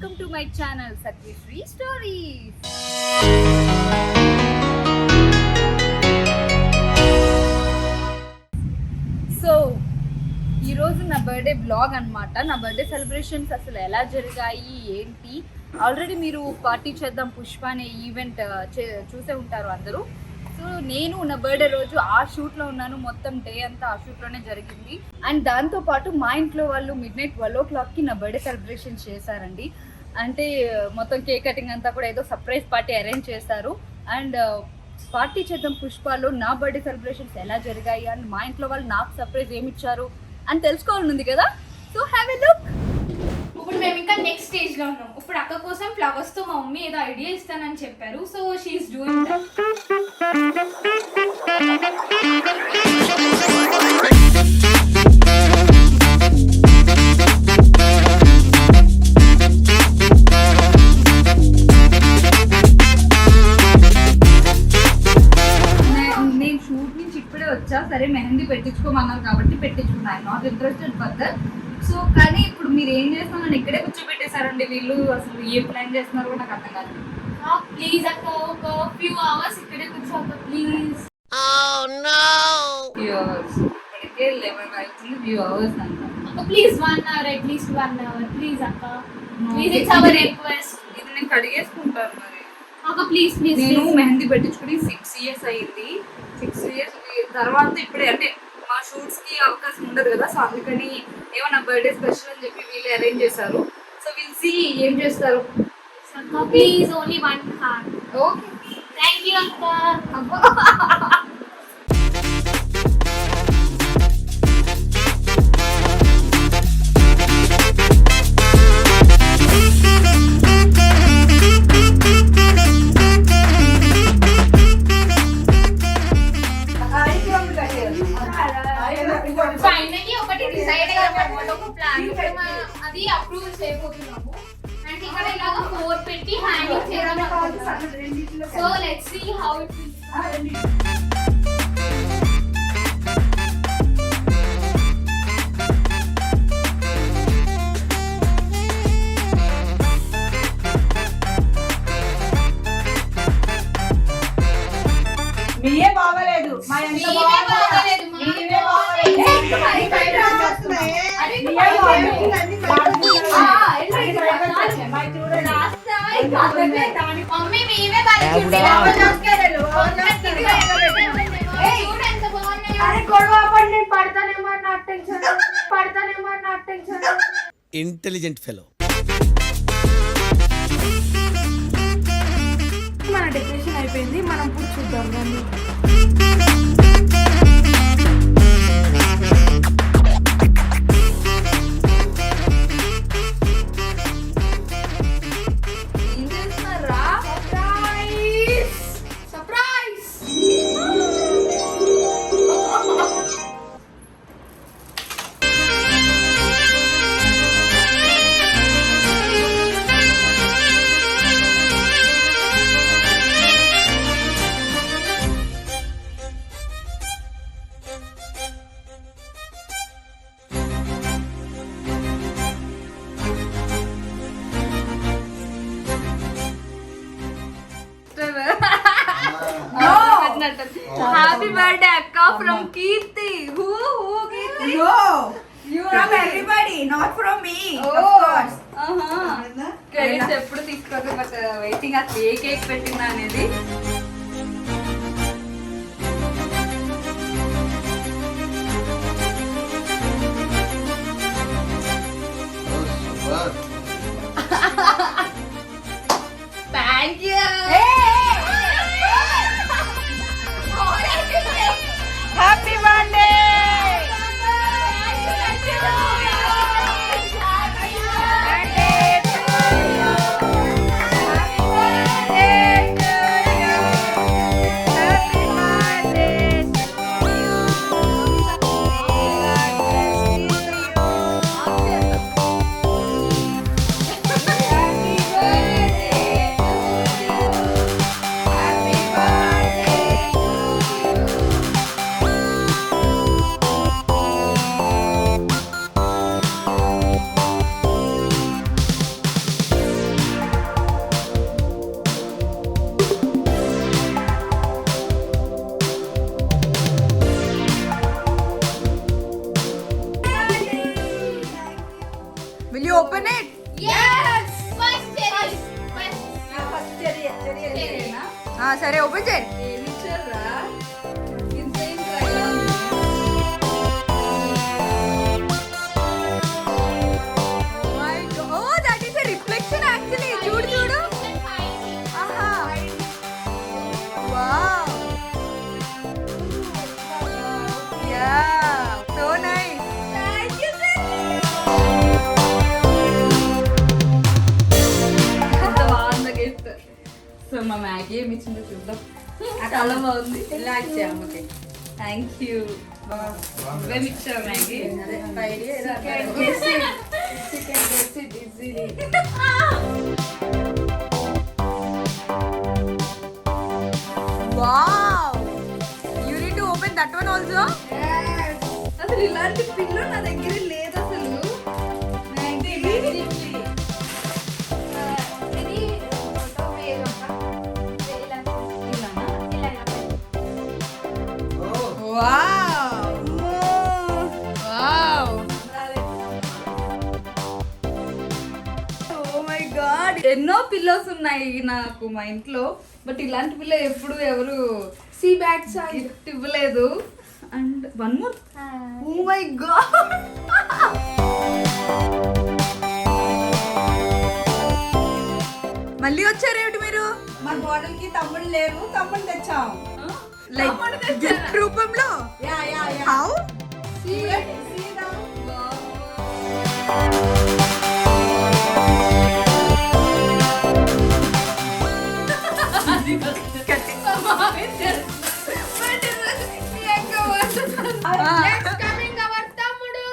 welcome to my channel Satvishri Stories. So ఈరోజు నా birthday blog అనమాట. నా బర్త్డే సెలబ్రేషన్స్ అసలు ఎలా జరిగాయి ఏంటి, ఆల్రెడీ మీరు పార్టీ చేద్దాం పుష్ప అనే ఈవెంట్ చూసే ఉంటారు అందరూ. సో నేను నా బర్త్డే రోజు ఆ షూట్లో ఉన్నాను, మొత్తం డే అంతా ఆ షూట్లోనే జరిగింది. అండ్ దాంతోపాటు మా ఇంట్లో వాళ్ళు midnight 12 o'clockకి నా బర్త్డే సెలబ్రేషన్ చేశారండి. అంటే మొత్తం కేక్ కటింగ్ అంతా కూడా ఏదో సర్ప్రైజ్ పార్టీ అరేంజ్ చేశారు. అండ్ పార్టీ చేద్దాం పుష్పలో నా బర్త్డే సెలబ్రేషన్స్ ఎలా జరిగాయి అండ్ మా ఇంట్లో వాళ్ళు నాకు సర్ప్రైజ్ ఏమి ఇచ్చారు అని తెలుసుకోవాలని ఉంది కదా. So have a look. ఇప్పుడు మేము ఇంకా నెక్స్ట్ స్టేజ్ లో ఉన్నాం. ఇప్పుడు అక్క కోసం ఫ్లవర్స్ తో మా మమ్మీ ఏదో ఐడియా ఇస్తానని చెప్పారు. So she's doing that. నేను షూట్ నుంచి ఇప్పుడే వచ్చా, సరే మెహందీ పెట్టించుకోమన్నారు కాబట్టి పెట్టించుకున్నా. I not interested further. So కానీ ఇప్పుడు మీరు ఏం చేస్తున్నారు, నన్ను ఇక్కడే కూర్చోబెట్టేశారండి వీళ్ళు. అసలు ఏ ప్లాన్ చేస్తున్నారు కూడా నాకు అర్థం కాదు. ప్లీజ్ అక్క ఒక ఫ్యూ అవర్స్ ఇక్కడే కూర్చోక ప్లీజ్. ఇప్పటికే 11 అవుతుంది, ఫ్యూ అవర్స్ అంట. అక్క please 1 hour, at least 1 hour please అక్క. Please it's our request. ఇది నేను కడిగేసుకుంటాను మరి. అక్క ప్లీజ్ ప్లీజ్. నేను మెహందీ పెట్టించుకుని 6 years అయ్యింది. 6 years తర్వాత ఇప్పుడే అంటే మా షూట్స్ కి అవకాశం ఉండదు కదా, సో అందుకని ఏమన్నా బర్త్డే స్పెషల్ అని చెప్పి వీళ్ళు అరేంజ్ చేశారు. సో విల్ సీ ఏం చేస్తారు. అక్క please only 1 hour. Okay thank you అక్క. ఫైనల్లీ ఒకటి డిసైడ్ అయ్యామన్నమాట, ఒక ప్లాన్. అది అప్రూవ్ చేయబోతున్నాము. అండ్ ఇక్కడ ఇలాగ 4 పెట్టి హ్యాంగింగ్ చేద్దాం. So let's see how it will. మీయే బాగలేదు, మా ఎంత బాగలేదు, మీవే బాగలేదు. మమ్మీ మీవే బాగా ఇంటెలిజెంట్ ఫెలో. మన డెకరేషన్ అయిపోయింది, మనం ఇప్పుడు చూద్దాం రండి. ఏం చేస్తున్నారా? సర్ప్రైజ్. హ్యాపీ బర్త్డే అక్క from Keerthi. Who Keerthi? From everybody, not from me. Of course. Credits ఎప్పుడు తీసుకోదు, బట్ వెయిటింగ్ అసలు ఏ కేక్ పెట్టిందా అనేది. Thank you. Happy birthday. Open it. Yes! First cherry. First. First cherry సరే ఓపెన్ చేయి. Oh, that is a reflection actually. చూడు చూడు. ఆహా. Wow. Yeah, so nice. Thank you, sir. బాగుంది గిఫ్ట్. సో మా మ్యాగీ ఏమి ఇచ్చిందో చూద్దాం. చాలా బాగుంది. ఇలా ఇచ్చామ్మకి. Thank you. నువ్వేమి ఇచ్చావు Maggi? Wow! You need to open that one also? Yes. అసలు ఇలాంటి పిల్లో నా దగ్గర లేదు అసలు. ఇది ఫోటో వేరు Wow! Wow! Oh my God! ఎన్నో పిల్లోస్ ఉన్నాయి నాకు మా ఇంట్లో, బట్ ఇలాంటి పిల్ల ఎప్పుడు ఎవరు See back side. గిఫ్ట్ ఇవ్వలేదు. And one more. Oh my god, మళ్ళీ వచ్చారేమిటి మీరు? మా మోడల్ కి తమ్ముడు లేరు, తమ్ముడు తెచ్చాం. లైక్ గిఫ్ట్ రూపంలో? Yeah yeah yeah. How? See them. Next coming our తమ్ముడు.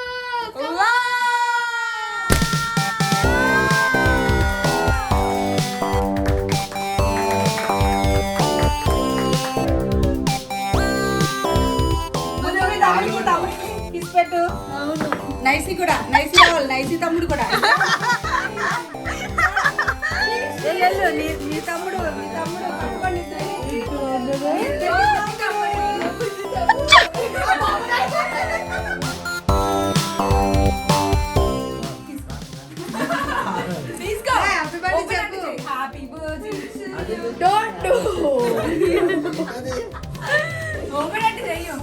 తమ్ముడికి కిస్ పెట్టు. నైసి కూడా, నైసి కావాలి, నైసి తమ్ముడు కూడా. వెళ్ళు, నీ తమ్ముడు పట్టుకోండి తీసుకో. హ్యాపీ బర్త్డే చెప్పు. Happy birthday. Don't do. Open అంటే చెయ్యు.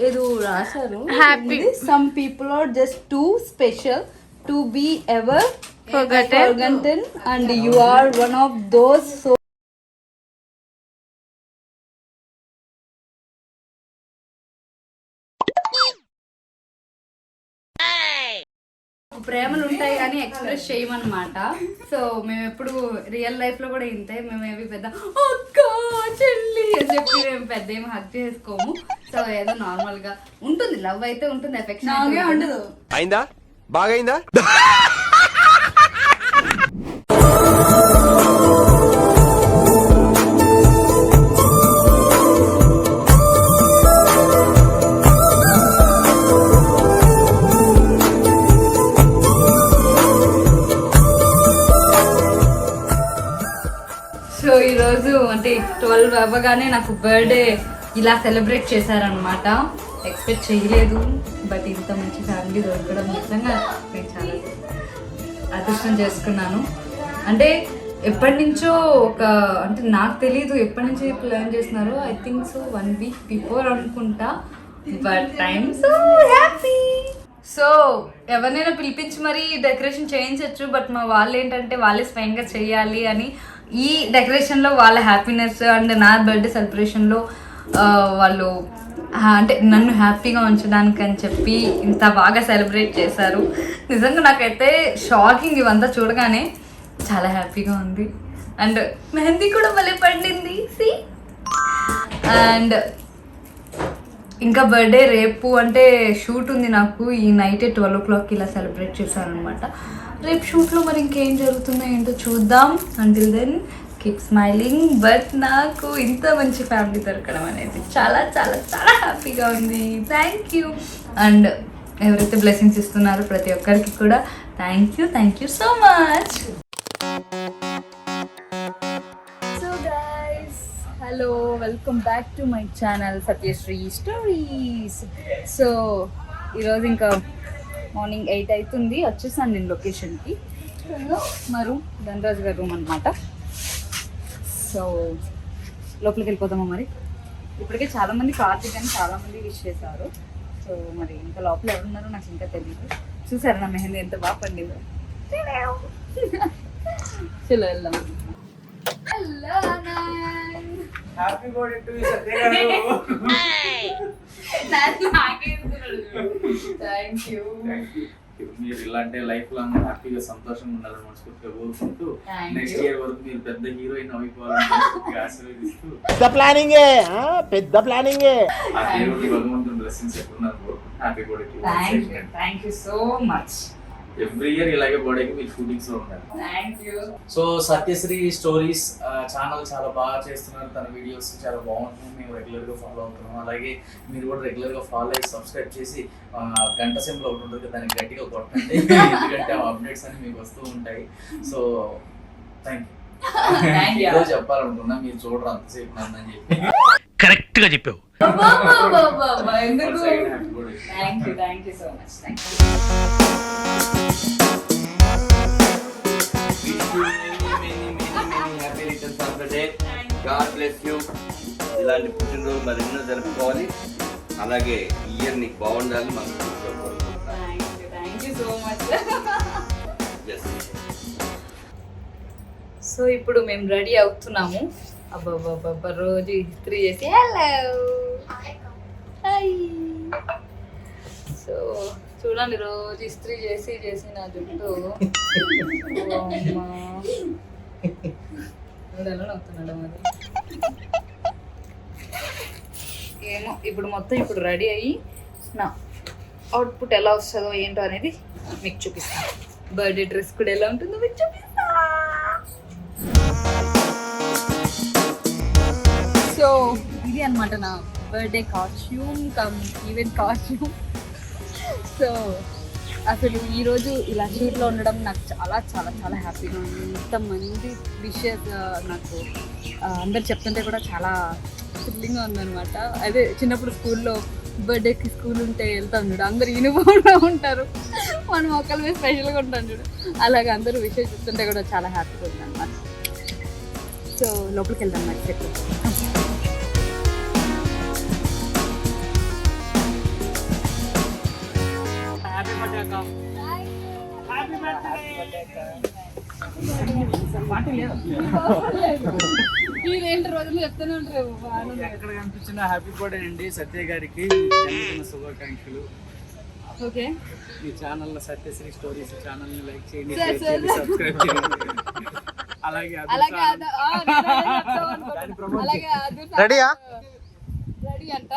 ఏదో రాశారు. Happy. Some people are just too special to be ever forgotten, and you are one of those. So ప్రేమలు ఉంటాయి కానీ ఎక్స్ప్రెస్ చేయమన్నమాట. సో మేము ఎప్పుడు రియల్ లైఫ్ లో కూడా ఇంతే. మేము ఏవి పెద్ద అక్క చెల్లి అని చెప్పి మేము పెద్ద ఏమి హక్ చేసుకోము. సో ఏదో నార్మల్ గా ఉంటుంది, లవ్ అయితే ఉంటుంది, ఎఫెక్షన్ ఉండదు. అయిందా? బాగైందా? సో ఈరోజు అంటే 12 అవ్వగానే నాకు బర్త్డే ఇలా సెలబ్రేట్ చేశారనమాట. ఎక్స్పెక్ట్ చేయలేదు, బట్ ఇంత మంచి ఫ్యామిలీ దొరకడం నిజంగా నేను చాలా అదృష్టం చేసుకున్నాను. అంటే ఎప్పటి నుంచో అంటే నాకు తెలీదు ఎప్పటి నుంచి ప్లాన్ చేస్తున్నారో. I think so 1 week before అనుకుంటా. But I'm so happy. So ఎవరినైనా పిలిపించి మరీ డెకరేషన్ చేయించవచ్చు, బట్ మా వాళ్ళు ఏంటంటే వాళ్ళే స్వయంగా చేయాలి అని ఈ డెకరేషన్లో వాళ్ళ హ్యాపీనెస్ అండ్ నా బర్త్డే సెలబ్రేషన్లో వాళ్ళు అంటే నన్ను హ్యాపీగా ఉంచడానికి అని చెప్పి ఇంత బాగా సెలబ్రేట్ చేశారు. నిజంగా నాకైతే షాకింగ్ ఇవంతా చూడగానే. చాలా హ్యాపీగా ఉంది. అండ్ మెహందీ కూడా భలే పండింది. సి అండ్ ఇంకా బర్త్డే రేపు అంటే షూట్ ఉంది నాకు. ఈ నైటే 12 o'clock ఇలా సెలబ్రేట్ చేశారనమాట. రేపు షూట్లో మరి ఇంకేం జరుగుతుందో ఏంటో చూద్దాం. Until then keep smiling. But నాకు ఇంత మంచి ఫ్యామిలీ దొరకడం అనేది చాలా చాలా చాలా హ్యాపీగా ఉంది. Thank you. అండ్ ఎవరైతే బ్లెస్సింగ్స్ ఇస్తున్నారో ప్రతి ఒక్కరికి కూడా thank you so much. So guys, hello, welcome back to my channel Satyasri stories. So ఈరోజు ఇంకా మార్నింగ్ 8 అవుతుంది, వచ్చేసాను నేను లొకేషన్కి. మా రూమ్ ధనరాజు గారి రూమ్ అనమాట. సో లోపలికి వెళ్ళిపోతామా మరి. ఇప్పటికే చాలామంది కార్తీక్ అని చాలామంది విష్ చేశారు. సో మరి ఇంకా లోపల ఎవరున్నారో నాకు ఇంకా తెలియదు. చూసారా నా మెహందీ ఎంత బాగా పండిందో. చలో వెళ్దాం. Hello happy birthday to you Satya garu. Thank you. మీరు ఇలాంటి లైఫ్ లాంగ్ హ్యాపీగా సంతోషంగా ఉండాలని మనస్ఫూర్తిగా కోరుకుంటూ Thank you. నెక్స్ట్ ఇయర్ వరకు మీరు పెద్ద హీరోయిన్ అయిపోవాలని మనస్ఫూర్తిగా ఆశీర్వదిస్తూ పెద్ద ప్లానింగే ఆ దేవుడి భగవంతుని బ్లెస్సింగ్స్ ఎప్పుడున్నారు కోరుకుంటూ happy birthday thank you so much. Every year ఇలాగే బర్త్డేకి మీరు షూటింగ్స్ లో ఉంటారు. Thank you. So Satyasri stories channel చాలా బాగా చేస్తున్నారు. తన వీడియోస్ చాలా బాగుంటుంది. మేము రెగ్యులర్గా ఫాలో అవుతున్నాం. అలాగే మీరు కూడా రెగ్యులర్గా ఫాలో అయ్యి సబ్స్క్రైబ్ చేసి గంట సింబల్ ఒకటి ఉంటుంది, దానికి గట్టిగా కొట్టండి. ఎందుకంటే ఆ అప్డేట్స్ అన్ని మీకు వస్తూ ఉంటాయి. So thank you. ఏదో చెప్పాలనుకున్నా, మీరు చూడరు అంతసేపు నన్ను చెప్పి. కరెక్ట్ గా చెప్పావు. ఎందుకు? Happy birthday. Thank you so much. Thank you. Happy returns of the day. God bless you. ఇలాంటి పుట్టినరోజు మరెన్నో జరుపుకోవాలి. అలాగే ఈ ఇయర్ నీకు బాగుండాలి మనం thank you so much. So ఇప్పుడు మేము రెడీ అవుతున్నాము. అబ్బాబ్బాబ్బా, రోజు ఇస్త్రీ చేసి హలో హాయ్. సో చూడండి, రోజు ఇస్త్రీ చేసి నా జుట్టు ఎలా అవుతున్నాడు మరి ఏమో. ఇప్పుడు రెడీ అయ్యి నా అవుట్పుట్ ఎలా వస్తుందో ఏంటో అనేది మీకు చూపిస్తాను. బర్త్డే డ్రెస్ కూడా ఎలా ఉంటుందో మీకు చూపిస్తా. సో ఇది అనమాట నా birthday costume come event costume. So అసలు ఈరోజు ఇలా షూట్లో ఉండడం నాకు చాలా చాలా చాలా హ్యాపీగా ఉంది. ఇంతమంది విషెస్ నాకు అందరు చెప్తుంటే కూడా చాలా థ్రిల్లింగ్గా ఉందన్నమాట. అదే చిన్నప్పుడు స్కూల్లో బర్త్డేకి స్కూల్ ఉంటే వెళ్తాం చూడు, అందరు యూనిఫామ్లో ఉంటారు, మనం ఒకరి మీద స్పెషల్గా ఉంటాం చూడు, అలాగే అందరూ విషెస్ చెప్తుంటే కూడా చాలా హ్యాపీగా ఉంది అన్నమాట. సో లోపలికి వెళ్దాం మరి సెట్. మీరేంటి రోజులు చెప్తూనే ఉంటారు. ఎక్కడ కనిపించిన హ్యాపీ బర్త్డే అండి సత్య గారికి. జన్మదిన శుభాకాంక్షలు. ఓకే, ఈ channel Satyasri stories channel like చేయండి, Sir, sir. సబ్స్క్రైబ్ చేయండి. అలాగే రెడీయా? రెడీ అంట.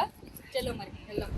చలో మరి వెళ్దాం.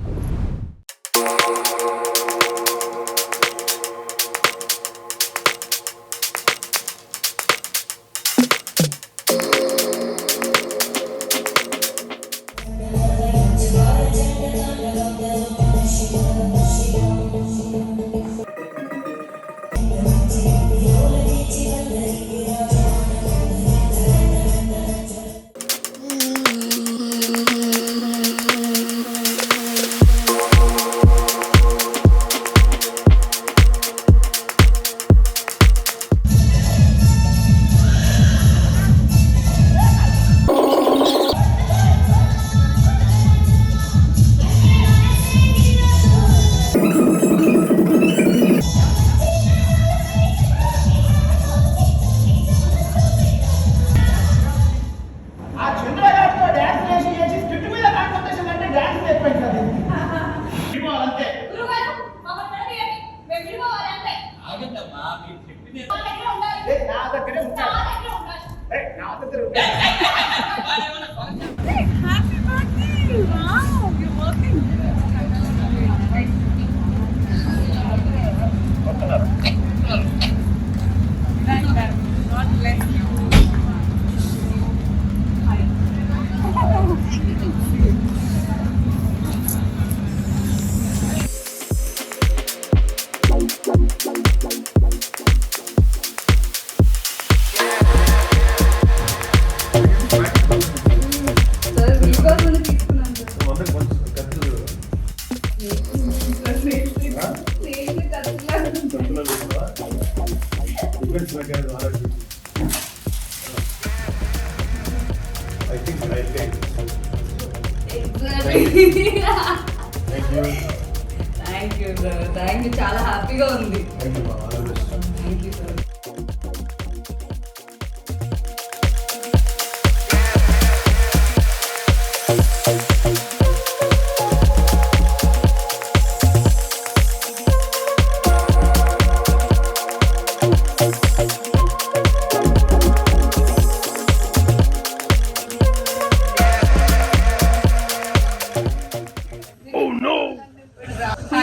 Thank you sir, thank you, చాలా హ్యాపీగా ఉంది. Thank you sir.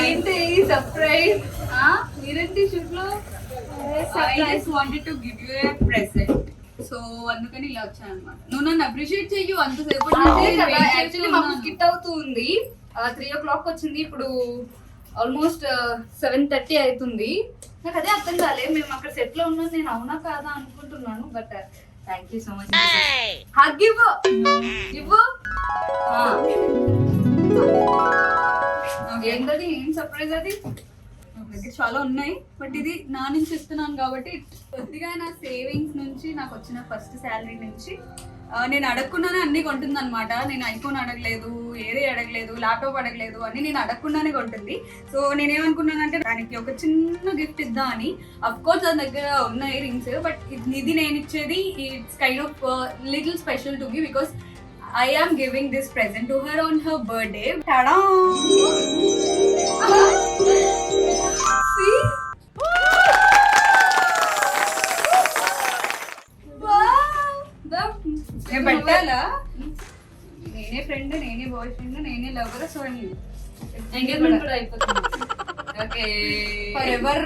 ఏంటి సర్ప్రైజ్? మీరేంటి షూట్ లో? I just wanted to give you a present. So అందుకని ఇలా వచ్చాను అనమాట. నువ్వు నన్ను అప్రిషియేట్ చెయ్యు అంతసేపు. యాక్చువల్లీ మాకు స్కిట్ అవుతూ ఉంది. 3 o'clock వచ్చింది, ఇప్పుడు ఆల్మోస్ట్ 7:30 అవుతుంది. నాకు అదే అర్థం కాలేదు, మేము అక్కడ సెట్ లో ఉన్నాం, నేను అవునా కాదా అనుకుంటున్నాను. But thank you so much. Hug ఇవ్వు ఇవ్వు. ఏంటది, ఏం సర్ప్రైజ్ అది? దగ్గర చాలా ఉన్నాయి, బట్ ఇది నా నుంచి ఇస్తున్నాను కాబట్టి కొద్దిగా నా సేవింగ్స్ నుంచి నాకు వచ్చిన ఫస్ట్ శాలరీ నుంచి నేను అడగకుండానే అన్ని కొంటుంది అనమాట. నేను ఐఫోన్ అడగలేదు, ఏది అడగలేదు, ల్యాప్టాప్ అడగలేదు, అన్ని నేను అడగకుండానే కొంటుంది. సో నేనేమనుకున్నానంటే దానికి ఒక చిన్న గిఫ్ట్ ఇద్దాం అని. అఫ్ కోర్స్ దాని దగ్గర ఉన్నాయి రింగ్స్, బట్ ఇది నేను ఇచ్చేది it's kind of little special to me because I am giving this present to her on her birthday. Ta-da! See? Wow! నేను పెట్టాలా? నేనే ఫ్రెండ్, నేనే బాయ్ ఫ్రెండ్, నేనే లవర్. సో ఎంగేజ్మెంట్ కూడా అయిపోతుంది. Okay, for ever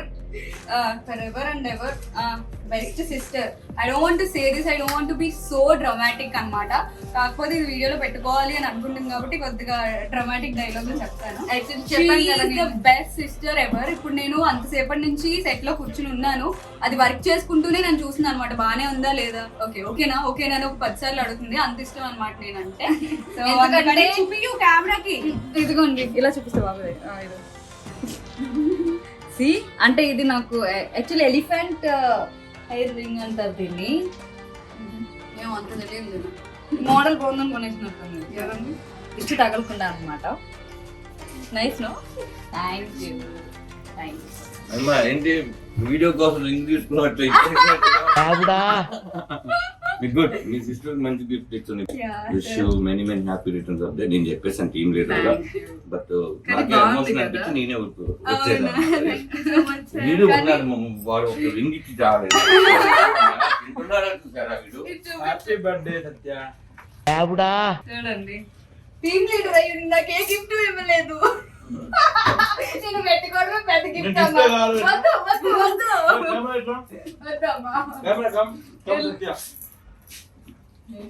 and ever best sister. I don't want to say this, I don't want to be so dramatic అన్నమాట. కాకపోతే ఇది వీడియోలో పెట్టుకోవాలి అని అనుకుంటుంది కాబట్టి కొద్దిగా డ్రామాటిక్ డైలాగ్ చెప్తాను. The best sister ever. ఇప్పుడు నేను అంతసేపటి నుంచి సెట్ లో కూర్చుని ఉన్నాను, అది వర్క్ చేసుకుంటూనే నేను చూస్తున్నాను అనమాట, బానే ఉందా లేదా, ఓకేనా అని ఒక 10 సార్లు అడుగుతుంది. అంత ఇష్టం అనమాట నేనంటే. సో చూపియు కెమెరాకి. ఇదిగోండి, ఇలా చూపిస్తా బాబు. సి అంటే ఇది నాకు యాక్చువల్లీ ఎలిఫెంట్ హెయిర్ రింగ్ అంటారు దీన్ని. మేము అంత తెలియదు. మోడల్ బాగుందని కొనేసినట్టుంది, ఇచ్చి తగలకుండా అనమాట. Nice no. Thank you. అమ్మా ఏంటి వీడియో కోసం లింక్ తీసుకున్నట్టు గుడ్. మీ సిస్టర్ మంచి గిఫ్ట్ ఇస్తుంది. Wish you many happy returns of day. నేను చెప్పేసాను టీమ్ లీడర్ గా, బట్ నాకు ఎమోషన్ అనిపించి నేనే వచ్చేదా వీడియో ఉన్నాడు. వాడు ఒక రింగ్ ఇచ్చి చాలేదు. హ్యాపీ బర్త్డే సత్య. చూడండి, టీమ్ లీడర్ అయ్యి నాకు ఏ గిఫ్ట్ ఇవ్వలేదు. నేను పెట్టుకోవడమే పెద్ద గిఫ్ట్ అమ్మా.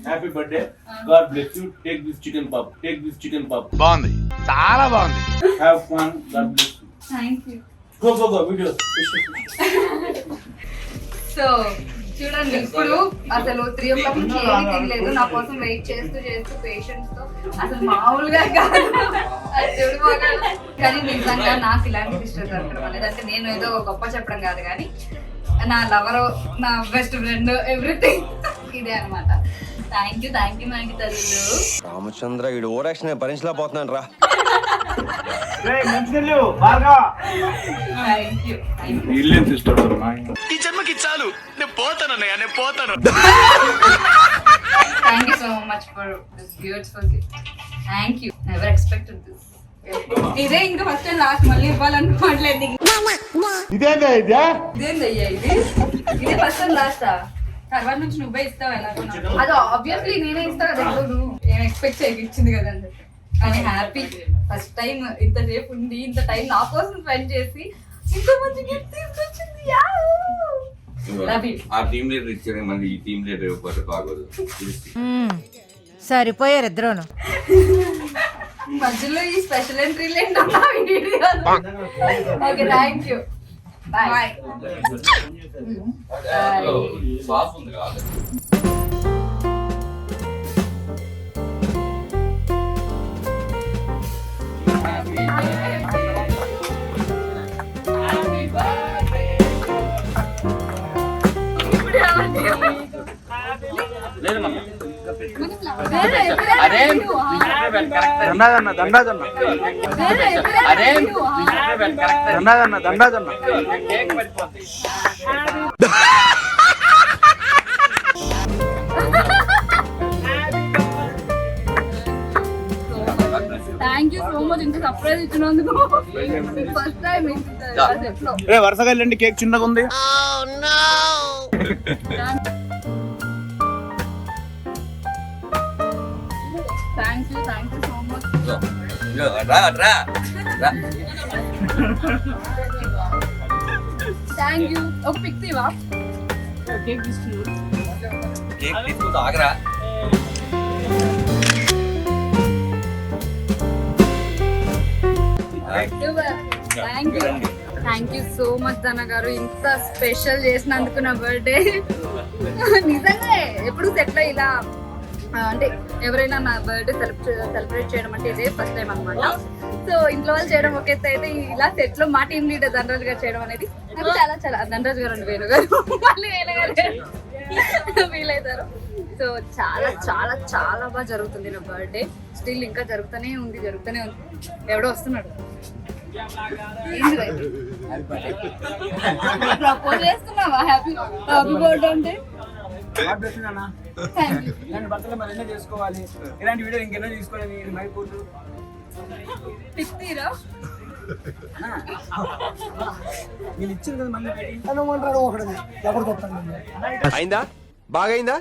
Happy birthday. God bless you. Take this chicken pop. బాగుంది, చాలా బాగుంది. Have fun. God bless you. Thank you. Go video. So చూడండి, ఇప్పుడు అసలు 3 o'clock నుంచి ఏమీ తినలేదు, నా కోసం వెయిట్ చేస్తూ పేషెంట్స్ తో. అసలు మామూలుగా కాదు, అది చూడబోగలరు. కానీ నిజంగా నాకు ఇలాంటి సిస్టర్ దొరకడం అనేది, అంటే నేను ఏదో గొప్ప చెప్పడం కాదు, కానీ నా లవర్, నా బెస్ట్ ఫ్రెండ్, ఎవ్రీథింగ్ ఇదే అనమాట. థ్యాంక్ యూ మనకి తల్లు. రామచంద్ర ఈడు ఓరాక్షన్ భరించలేకపోతున్నాను రా. Thank you. ఈ జన్మకి చాలు, నేను పోతాను. Thank you so much for this beautiful gift. Thank you. Never expected this. ఇదే ఇంకా ఫస్ట్ అండ్ లాస్ట్, మళ్ళీ ఇవ్వాలనుకోవట్లేదు. ఇదేందయ్యా ఇది ఫస్ట్ అండ్ లాస్టా? తర్వాత నుంచి నువ్వే ఇస్తావు ఎలాగో నాకు. అది ఆబ్వియస్లీ నేనే ఇస్తా కదా. ఏం ఎక్స్పెక్ట్ చేయక ఇచ్చింది కదా అని. కానీ హ్యాపీ, ఫస్ట్ టైం ఇంతసేపు ఉండి ఇంత టైం నా కోసం స్పెండ్ చేసి ఇంత మంచి గిఫ్ట్ తీసుకొచ్చింది. ఆ టీమ్ లీడర్ ఇచ్చాడు, మళ్ళీ ఈ టీమ్ లీడర్ ఇవ్వకపోతే బాగోదు. సరిపోయారు ఇద్దరును. మధ్యలో ఈ స్పెషల్ ఎంట్రీలు ఏంటో నా వీడియోలో. Okay, thank you. బాయ్. సాఫ్ ఉంది కాదు. థ్యాంక్ యూ సో మచ్ ఇంత సర్ప్రైజ్ ఇచ్చినందుకు. ఫస్ట్ టైం వరుసగా వెళ్ళండి, కేక్ చిన్నగా ఉంది. Thank you so much. Thank you. ఒక పిక్ తీవా? కేక్ తీసుకున్నా. ఆగరా. థ్యాంక్ యూ సో మచ్ ధన గారు, ఇంత స్పెషల్ చేసినందుకు నా బర్త్డే. నిజంగా ఎప్పుడు సెట్లో ఇలా అంటే ఎవరైనా నా బర్త్డే సెలబ్రేట్ చేయడం అంటే ఇదే ఫస్ట్ టైం అనమాట. సో ఇంట్లో వాళ్ళు చేయడం ఒక ఎత్తు అయితే, ఇలా సెట్లో మా టీం లీడర్ ధనరాజ్ గారు చేయడం అనేది నాకు చాలా చాలా, ధనరాజ్ గారు అంటే వేణు గారు, మళ్ళీ వేణు గారు ఫీల్ అవుతారు. సో చాలా చాలా చాలా బాగా జరుగుతుంది నా బర్త్డే. స్టిల్ ఇంకా జరుగుతూనే ఉంది. ఎవడో వస్తున్నాడు. ప్రపోజ్ చేస్తున్నావా? హ్యాపీ బర్త్డే అంటే నన్ను బర్త్డే మరి ఎన్నో చేసుకోవాలి. ఇలాంటి వీడియో ఇంకెన్నో తీసుకోవాలి. మరి కూర్చు పిక్ తీరా. నేను ఇచ్చింది కదా మళ్ళీ అయిందా? బాగైందా?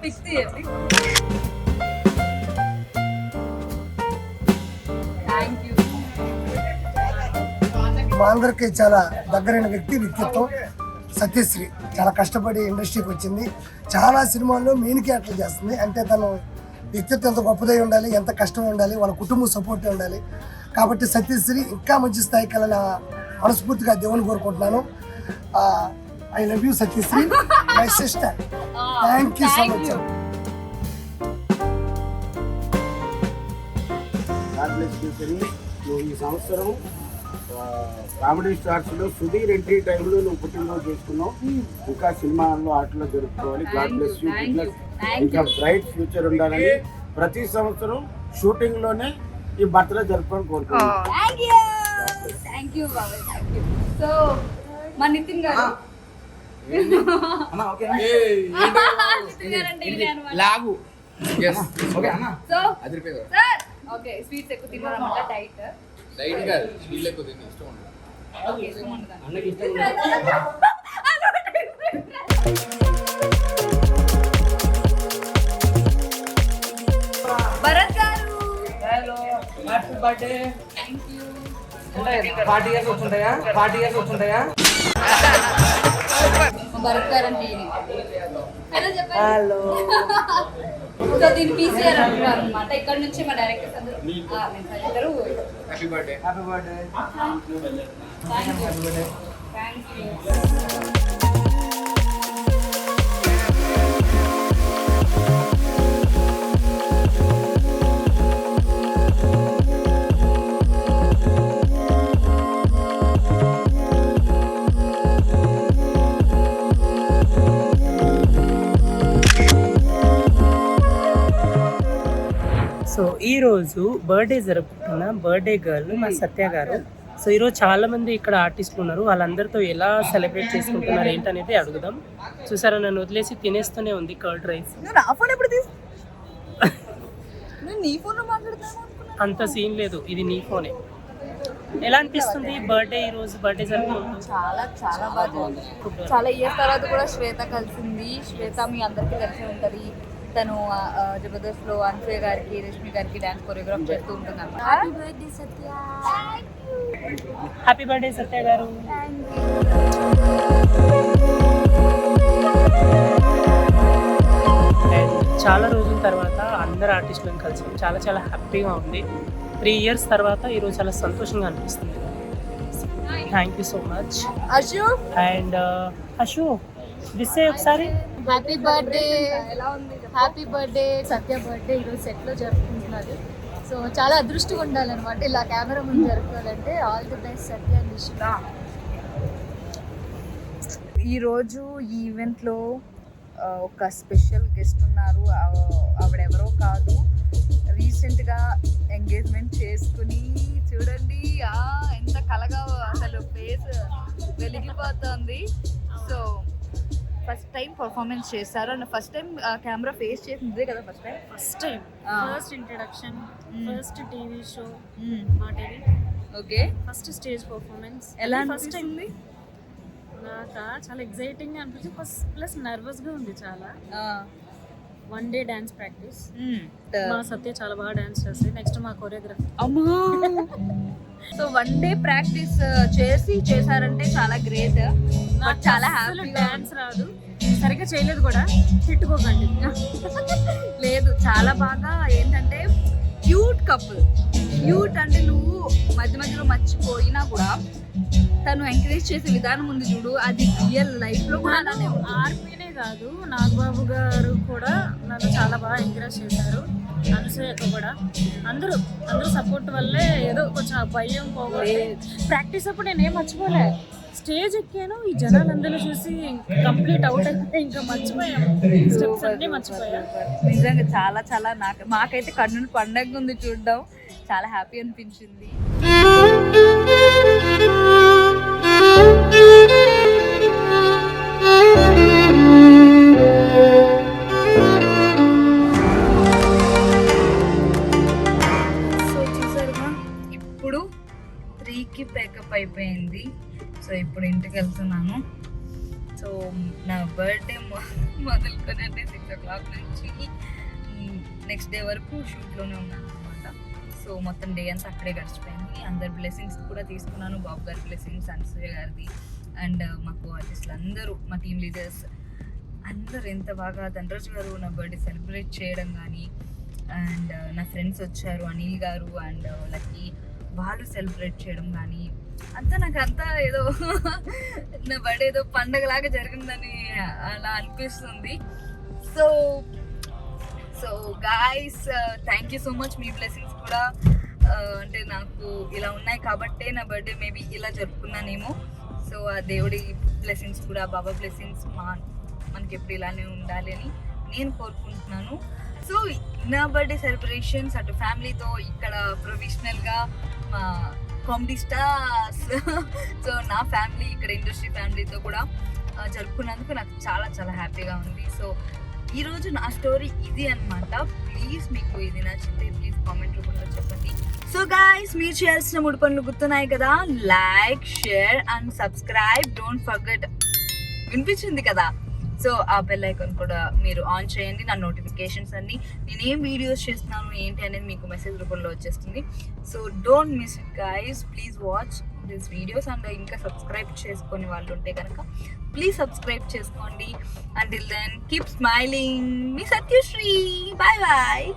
పిక్ తీయండి. Thank you. మా అందరికి చాలా దగ్గరైన వ్యక్తి, వ్యక్తిత్వం సత్యశ్రీ. చాలా కష్టపడి ఇండస్ట్రీకి వచ్చింది. చాలా సినిమాల్లో మెయిన్ క్యారెక్టర్ చేస్తుంది. అంటే తను వ్యక్తిత్వం ఎంత గొప్పదై ఉండాలి, ఎంత కష్టం ఉండాలి, వాళ్ళ కుటుంబం సపోర్ట్ ఉండాలి. కాబట్టి సత్యశ్రీ ఇంకా మంచి స్థాయికి వెళ్ళాలని మనస్ఫూర్తిగా దేవుని కోరుకుంటున్నాను. I love you Satyasri, my sister. Thank you so much. నువ్వు ఈ సంవత్సరం కామెడీ స్టార్స్ లో సుధీర్ ఎంట్రీ టైంలో నువ్వు పుట్టినరోజు చేసుకున్నావు. ఇంకా సినిమాల్లో ఆటలో జరుపుకోవాలి. God bless you. ఇంకా బ్రైట్ ఫ్యూచర్ ఉండాలని ప్రతి సంవత్సరం షూటింగ్ లోనే ఈ బర్త్డే జరుపుకొని కోరుకుంటున్నాను. థ్యాంక్ యూ బాబాయ్. Thank you. సో మా నితిన్ గారు, నితిన్ గారు అంటే ఇదే అన్నమాట. లాగు. ఓకే అన్న. సో అది రిపేర్. సార్ ఓకే, స్వీట్స్ ఎక్కువ తినాలన్నమాట. డైట్ కాదు, స్వీట్ ఎక్కువ తిని ఇష్టం ఉండదు. ఓకే, ఇష్టం ఉండదా? అన్నకి ఇష్టం ఉండదు. Bharat garu, hello, happy birthday. Thank you. 40 years వచ్చుంటాయా? 40 years వచ్చుంటాయా? భరత్ గారు అంటే హలో చెప్పండి. హలో. సో దీని పీసీఆర్ అంటున్నారు అనమాట. ఇక్కడ నుంచి మా డైరెక్టర్స్ అందరూ అందరూ happy birthday. Happy birthday. Thank you. Thank you. So ఈరోజు బర్త్డే జరుపుకుంటున్న బర్త్డే గర్ల్ మా సత్య గారు. సో ఈరోజు చాలా మంది ఇక్కడ ఆర్టిస్టులు ఉన్నారు. వాళ్ళందరితో ఎలా సెలబ్రేట్ చేసుకుంటున్నారు ఏంటనేది అడుగుదాం. చూసారా, నన్ను వదిలేసి తినేస్తూనే ఉంది కర్డ్ రైస్. అంత సీన్ లేదు, ఇది నీ ఫోనే. ఎలా అనిపిస్తుంది బర్త్డే ఈరోజు? బర్త్డే జరుపుకుంటుంది చాలా చాలా బాగా, చాలా ఇయర్స్ తర్వాత కూడా శ్వేత కలిసింది. శ్వేత మీ అందరికీ తెలిసి ఉంటుంది. తను జబర్దస్త్ లో అన్సూయ గారికి, రష్మి గారికి డాన్స్ కొరియోగ్రాఫ్ చేస్తూ ఉంటుంది అన్నమాట. హ్యాపీ బర్త్డే సత్య. హ్యాపీ బర్త్డే సత్య గారు. అండ్ చాలా రోజుల తర్వాత అందరు ఆర్టిస్టులను కలిసి చాలా చాలా హ్యాపీగా ఉంది. 3 years తర్వాత ఈరోజు చాలా సంతోషంగా అనిపిస్తుంది. Thank you so much. Ashu and Ashu wish ఒకసారి. Happy birthday. ఎలా ఉంది? హ్యాపీ బర్త్డే సత్య. బర్త్డే ఈరోజు సెట్లో జరుపుకుంటున్నారు. సో చాలా అదృష్టంగా ఉండాలన్నమాట ఇలా కెమెరా ముందు జరుపుకోవాలంటే. ఆల్ ది బెస్ట్ సత్య. ఈరోజు ఈ ఈవెంట్లో ఒక స్పెషల్ గెస్ట్ ఉన్నారు. ఆవిడెవరో కాదు, రీసెంట్గా ఎంగేజ్మెంట్ చేసుకుని చూడండి ఎంత కలగా అసలు ఫేస్ వెలిగిపోతుంది. సో ఫస్ట్ టైం పర్ఫార్మెన్స్ చేస్తారు and first time camera face చేసిందే కదా. First time first introduction, first TV show Maa TV. Okay, first stage performance. ఎలా ఫస్ట్ టైం అనిపిస్తుంది? నాకు చాలా ఎగ్జైటింగ్ అనిపించింది, ప్లస్ నర్వస్గా ఉంది చాలా. 1 day డాన్స్ ప్రాక్టీస్. మా సత్య చాలా బాగా డాన్స్ చేస్తుంది. నెక్స్ట్ మా కొరియోగ్రఫీ. అమ్మా, సో 1 day ప్రాక్టీస్ చేశారంటే చాలా గ్రేట్. నాకు చాలా అసలు హ్యాపీ. డాన్స్ రాదు, సరిగ్గా చేయలేదు కూడా, తిట్టుకోకండి. లేదు, చాలా బాగా ఏంటంటే క్యూట్ కపుల్. క్యూట్ అంటే నువ్వు మధ్య మధ్యలో మర్చిపోయినా కూడా తను ఎంకరేజ్ చేసే విధానం ఉంది చూడు, అది రియల్ లైఫ్ లో కూడా అలానే ఉంటుంది. ఆర్మీనే కాదు, నాగబాబు గారు కూడా నన్ను చాలా బాగా ఎంకరేజ్ చేశారు, అనసూయతో కూడా. అందరూ సపోర్ట్ వల్లే ఏదో కొంచెం భయం పోగొట్టి ప్రాక్టీస్ అప్పుడు నేనేం మర్చిపోలే. స్టేజ్ ఎక్కాను, ఈ జనాలందరూ చూసి కంప్లీట్ అవుట్ అయితే ఇంకా మర్చిపోయాను, స్టెప్స్ అన్నీ మర్చిపోయా. నిజంగా చాలా చాలా మాకైతే కన్నుల పండగ ఉంది చూడడం, చాలా హ్యాపీ అనిపించింది. సో చూసారుగా, ఇప్పుడు 3కి పేకప్ అయిపోయింది. సో ఇప్పుడు ఇంటికి వెళ్తున్నాను. సో నా బర్త్డే మొదలుకొని అంటే 6 o'clock నుంచి నెక్స్ట్ డే వరకు షూట్లోనే ఉన్నాను అనమాట. సో మొత్తం డే అంతా అక్కడే గడిచిపోయింది. అందరి బ్లెస్సింగ్స్ కూడా తీసుకున్నాను, బాబు గారి బ్లెస్సింగ్స్, అనసూయ గారిది, అండ్ మాకు ఆర్టిస్టులు అందరూ, మా టీమ్ లీడర్స్ అందరూ ఎంత బాగా ధనరాజు గారు నా బర్త్డే సెలబ్రేట్ చేయడం కానీ, అండ్ నా ఫ్రెండ్స్ వచ్చారు, అనిల్ గారు అండ్ లక్కీ, వాళ్ళు సెలబ్రేట్ చేయడం కానీ, అంతా ఏదో నా బర్త్డే ఏదో పండగలాగా జరిగిందని అలా అనిపిస్తుంది. So guys, thank you so much. Me blessings కూడా అంటే నాకు ఇలా ఉన్నాయి కాబట్టే నా బర్త్డే మేబీ ఇలా జరుపుకున్నానేమో. సో ఆ దేవుడి బ్లెస్సింగ్స్ కూడా, బాబా బ్లెస్సింగ్స్ మనకి ఎప్పుడు ఇలానే ఉండాలి అని నేను కోరుకుంటున్నాను. సో నా బర్త్డే సెలబ్రేషన్స్ అటు ఫ్యామిలీతో, ఇక్కడ ప్రొఫెషనల్గా మా కామెడీ స్టార్స్, సో నా ఫ్యామిలీ, ఇక్కడ ఇండస్ట్రీ ఫ్యామిలీతో కూడా జరుపుకున్నందుకు నాకు చాలా చాలా హ్యాపీగా ఉంది. సో ఈరోజు నా స్టోరీ ఇది అన్నమాట. ప్లీజ్ మీకు ఇది నచ్చితే ప్లీజ్ కామెంట్ రూపంలో చెప్పండి. సో గాయ్స్, మీరు చేయాల్సిన 3 పనులు గుర్తున్నాయి కదా, like, share and subscribe. Don't forget. వినిపించింది కదా? సో ఆ బెల్ ఐకాన్ కూడా మీరు ఆన్ చేయండి. నా నోటిఫికేషన్స్ అన్నీ, నేనేం వీడియోస్ చేస్తున్నాను ఏంటి అనేది మీకు మెసేజ్ రూపంలో వచ్చేస్తుంది. So don't miss it guys, please watch this videos. And ఇంకా సబ్స్క్రైబ్ చేసుకొని వాళ్ళు ఉంటే కనుక ప్లీజ్ సబ్స్క్రైబ్ చేసుకోండి. Until then keep smiling. మీ సత్యశ్రీ. Bye bye.